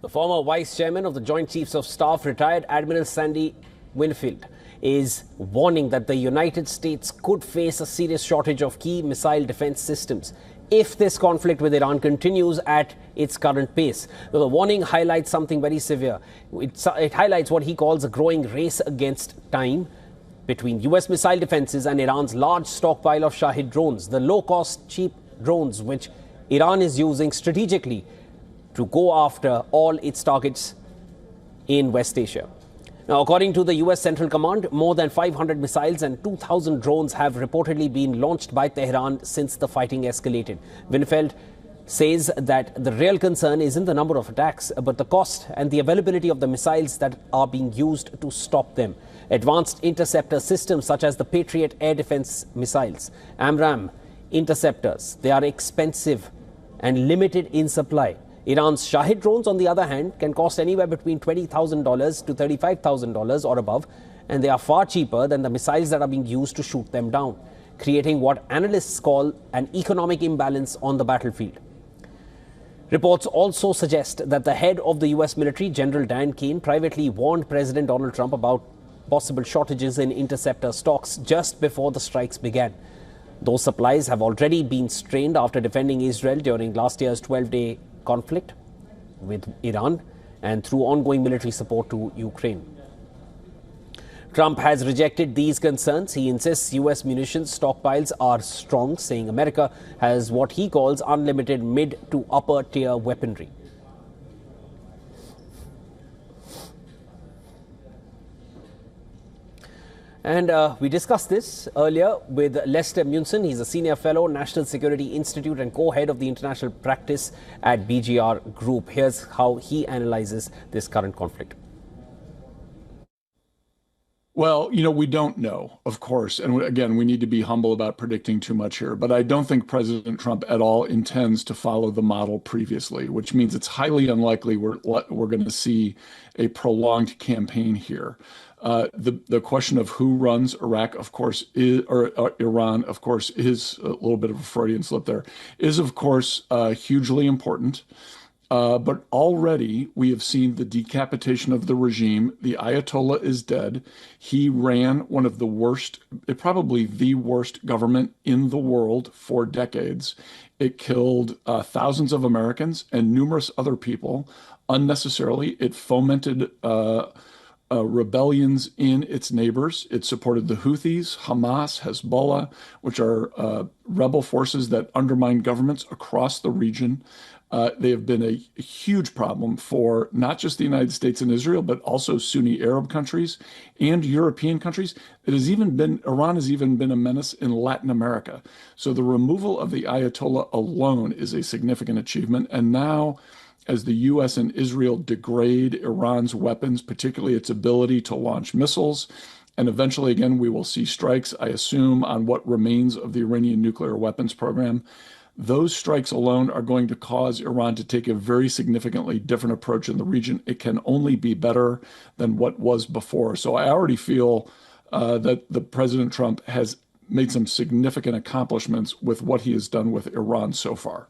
The former vice chairman of the Joint Chiefs of Staff, retired Admiral Sandy Winfield, is warning that the United States could face a serious shortage of key missile defense systems if this conflict with Iran continues at its current pace. The warning highlights something very severe. It highlights what he calls a growing race against time between US missile defenses and Iran's large stockpile of Shahid drones, the low-cost, cheap drones which Iran is using strategically to go after all its targets in West Asia. Now, according to the US Central Command, more than 500 missiles and 2,000 drones have reportedly been launched by Tehran since the fighting escalated. Winfield says that the real concern isn't the number of attacks, but the cost and the availability of the missiles that are being used to stop them. Advanced interceptor systems such as the Patriot air defense missiles, AMRAAM interceptors, they are expensive and limited in supply. Iran's Shahid drones, on the other hand, can cost anywhere between $20,000 to $35,000 or above, and they are far cheaper than the missiles that are being used to shoot them down, creating what analysts call an economic imbalance on the battlefield. Reports also suggest that the head of the US military, General Dan Kane, privately warned President Donald Trump about possible shortages in interceptor stocks just before the strikes began. Those supplies have already been strained after defending Israel during last year's 12-day conflict with Iran and through ongoing military support to Ukraine. Trump has rejected these concerns. He insists US munitions stockpiles are strong, saying America has what he calls unlimited mid to upper tier weaponry. And we discussed this earlier with Lester Munson. He's a senior fellow, National Security Institute, and co-head of the international practice at BGR Group. Here's how he analyzes this current conflict. Well, we don't know, of course. And again, we need to be humble about predicting too much here. But I don't think President Trump at all intends to follow the model previously, which means it's highly unlikely we're going to see a prolonged campaign here. The question of who runs Iraq, of course, or Iran, of course, is a little bit of a Freudian slip there, is, of course, hugely important. But already we have seen the decapitation of the regime. The Ayatollah is dead. He ran one of the worst, probably the worst government in the world for decades. It killed thousands of Americans and numerous other people unnecessarily. It fomented rebellions in its neighbors. It supported the Houthis, Hamas, Hezbollah, which are rebel forces that undermine governments across the region. They have been a huge problem for not just the United States and Israel, but also Sunni Arab countries and European countries. Iran has even been a menace in Latin America. So the removal of the Ayatollah alone is a significant achievement. And now, as the US and Israel degrade Iran's weapons, particularly its ability to launch missiles, and eventually, again, we will see strikes, I assume, on what remains of the Iranian nuclear weapons program. Those strikes alone are going to cause Iran to take a very significantly different approach in the region. It can only be better than what was before. So I already feel that the President Trump has made some significant accomplishments with what he has done with Iran so far.